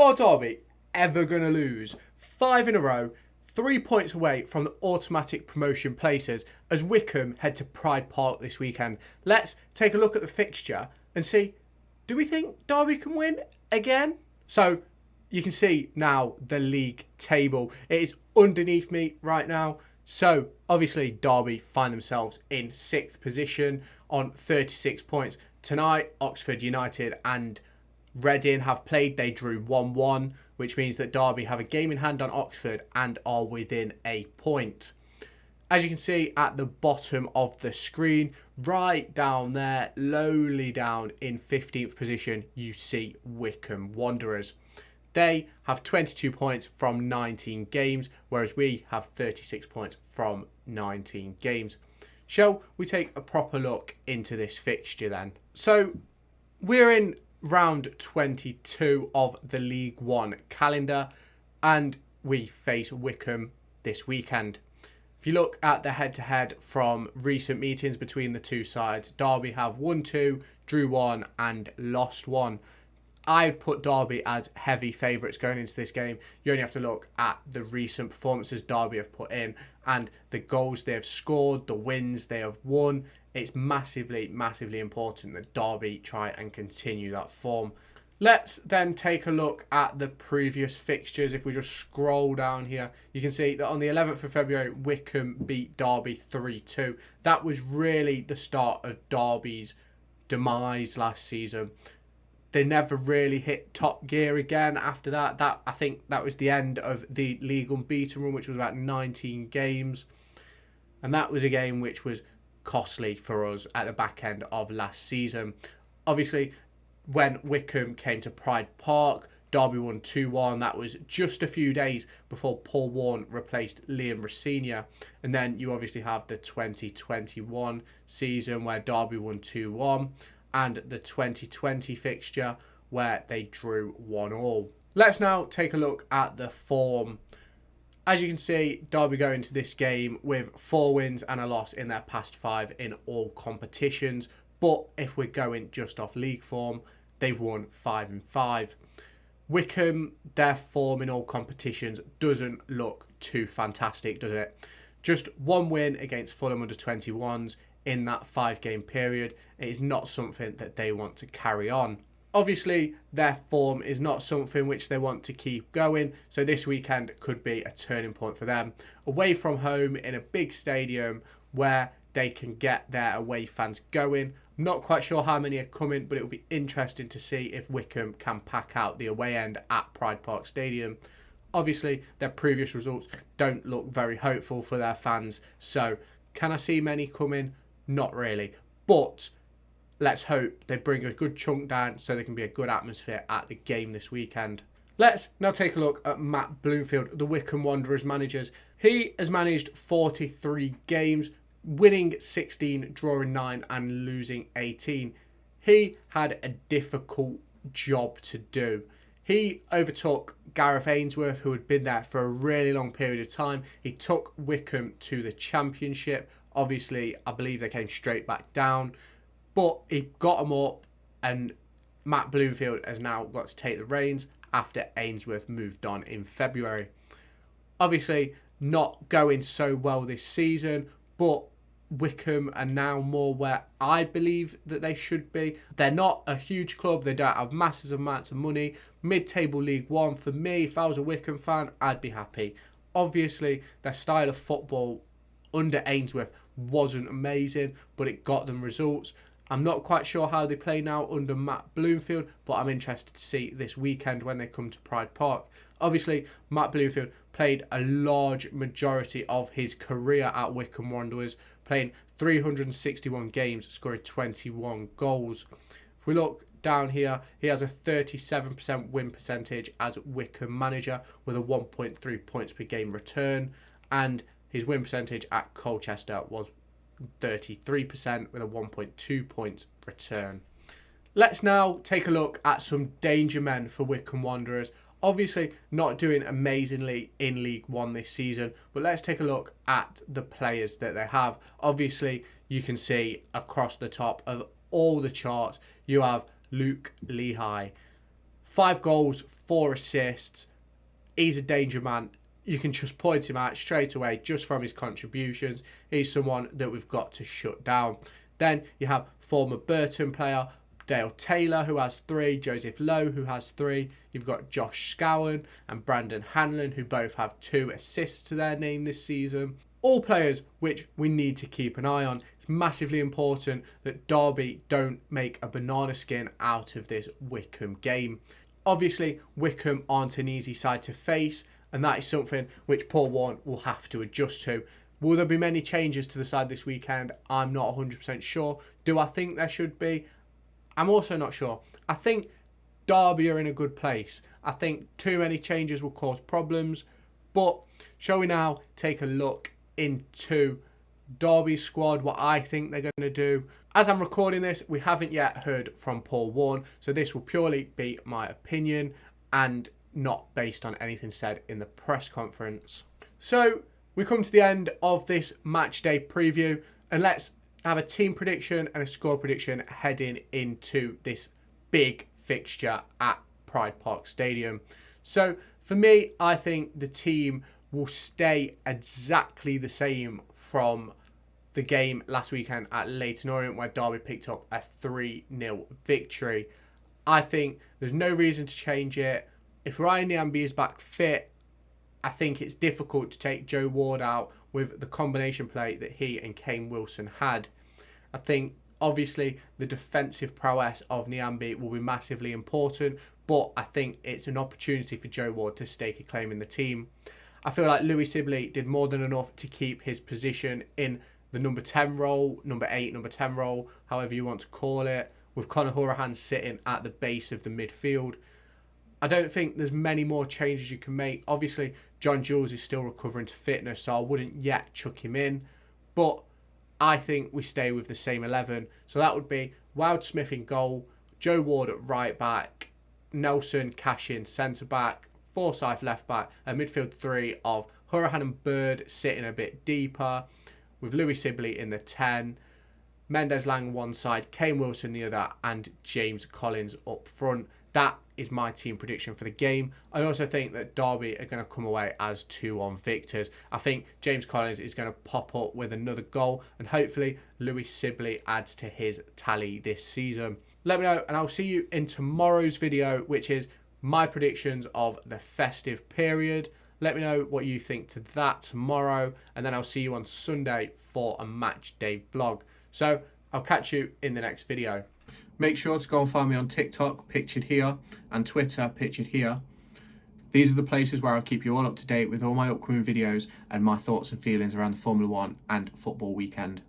Are Derby ever going to lose? 5 in a row, 3 points away from the automatic promotion places as Wycombe head to Pride Park this weekend. Let's take a look at the fixture and see, do we think Derby can win again? So you can see now the league table. It is underneath me right now. So obviously Derby find themselves in 6th position on 36 points. Tonight, Oxford United and Reading have played. They drew 1-1, which means that Derby have a game in hand on Oxford and are within a point. As you can see at the bottom of the screen, right down there, lowly down in 15th position, you see Wycombe Wanderers. They have 22 points from 19 games, whereas we have 36 points from 19 games. Shall we take a proper look into this fixture then? So we're in round 22 of the League One calendar, and we face Wycombe this weekend. If you look at the head-to-head from recent meetings between the two sides, Derby have won 2, drew 1 and lost 1. I'd put Derby as heavy favourites going into this game. You only have to look at the recent performances Derby have put in and the goals they have scored, the wins they have won. It's massively, massively important that Derby try and continue that form. Let's then take a look at the previous fixtures. If we just scroll down here, you can see that on the 11th of February, Wycombe beat Derby 3-2. That was really the start of Derby's demise last season. They never really hit top gear again after that. I think that was the end of the league unbeaten run, which was about 19 games. And that was a game which was costly for us at the back end of last season. Obviously, when Wycombe came to Pride Park, Derby won 2-1. That was just a few days before Paul Warne replaced Liam Rossini. And then you obviously have the 2021 season where Derby won 2-1. And the 2020 fixture where they drew 1-1. Let's now take a look at the form. As you can see, Derby go into this game with 4 wins and a loss in their past 5 in all competitions. But if we're going just off league form, they've won 5-5. Wycombe, their form in all competitions doesn't look too fantastic, does it? Just 1 win against Fulham under 21s in that 5-game period. It is not something that they want to carry on. Obviously, their form is not something which they want to keep going, so this weekend could be a turning point for them. Away from home in a big stadium where they can get their away fans going. Not quite sure how many are coming, but it will be interesting to see if Wycombe can pack out the away end at Pride Park Stadium. Obviously, their previous results don't look very hopeful for their fans, so can I see many coming? Not really, but let's hope they bring a good chunk down so there can be a good atmosphere at the game this weekend. Let's now take a look at Matt Bloomfield, the Wycombe Wanderers manager. He has managed 43 games, winning 16, drawing 9 and losing 18. He had a difficult job to do. He overtook Gareth Ainsworth, who had been there for a really long period of time. He took Wycombe to the Championship. Obviously, I believe they came straight back down, but he got them up, and Matt Bloomfield has now got to take the reins after Ainsworth moved on in February. Obviously, not going so well this season, but Wycombe are now more where I believe that they should be. They're not a huge club. They don't have massive amounts of money. Mid-table League One, for me, if I was a Wycombe fan, I'd be happy. Obviously, their style of football under Ainsworth wasn't amazing, but it got them results. I'm not quite sure how they play now under Matt Bloomfield, but I'm interested to see this weekend when they come to Pride Park. Obviously, Matt Bloomfield played a large majority of his career at Wycombe Wanderers, playing 361 games, scoring 21 goals. If we look down here, he has a 37% win percentage as Wycombe manager with a 1.3 points per game return, and his win percentage at Colchester was 33% with a 1.2 points return. Let's now take a look at some danger men for Wycombe Wanderers. Obviously not doing amazingly in League One this season, but let's take a look at the players that they have. Obviously, you can see across the top of all the charts, you have Luke Lehigh. 5 goals, 4 assists. He's a danger man. You can just point him out straight away just from his contributions. He's someone that we've got to shut down. Then you have former Burton player Dale Taylor, who has 3, Joseph Lowe, who has 3. You've got Josh Scowen and Brandon Hanlon, who both have 2 assists to their name this season. All players which we need to keep an eye on. It's massively important that Derby don't make a banana skin out of this Wycombe game. Obviously, Wycombe aren't an easy side to face, and that is something which Paul Warne will have to adjust to. Will there be many changes to the side this weekend? I'm not 100% sure. Do I think there should be? I'm also not sure. I think Derby are in a good place. I think too many changes will cause problems. But shall we now take a look into Derby's squad, what I think they're going to do. As I'm recording this, we haven't yet heard from Paul Warne, so this will purely be my opinion and not based on anything said in the press conference. So we come to the end of this match day preview, and let's have a team prediction and a score prediction heading into this big fixture at Pride Park Stadium. So for me, I think the team will stay exactly the same from the game last weekend at Leyton Orient, where Derby picked up a 3-0 victory. I think there's no reason to change it. If Ryan Niambi is back fit, I think it's difficult to take Joe Ward out with the combination play that he and Kane Wilson had. I think obviously the defensive prowess of Niambi will be massively important, but I think it's an opportunity for Joe Ward to stake a claim in the team. I feel like Louis Sibley did more than enough to keep his position in the number 10 role, number 8, number 10 role, however you want to call it, with Conor Hourihane sitting at the base of the midfield. I don't think there's many more changes you can make. Obviously, John Jules is still recovering to fitness, so I wouldn't yet chuck him in. But I think we stay with the same 11. So that would be Wild Smith in goal, Joe Ward at right back, Nelson Cashin centre back, Forsyth left back, a midfield 3 of Hourihane and Bird sitting a bit deeper, with Louis Sibley in the 10, Mendes Lang one side, Kane Wilson the other, and James Collins up front. That is my team prediction for the game. I also think that Derby are going to come away as 2-1 victors. I think James Collins is going to pop up with another goal, and hopefully Louis Sibley adds to his tally this season. Let me know, and I'll see you in tomorrow's video, which is my predictions of the festive period. Let me know what you think to that tomorrow, and then I'll see you on Sunday for a match day vlog. So I'll catch you in the next video. Make sure to go and find me on TikTok, pictured here, and Twitter, pictured here. These are the places where I'll keep you all up to date with all my upcoming videos and my thoughts and feelings around the Formula 1 and football weekend.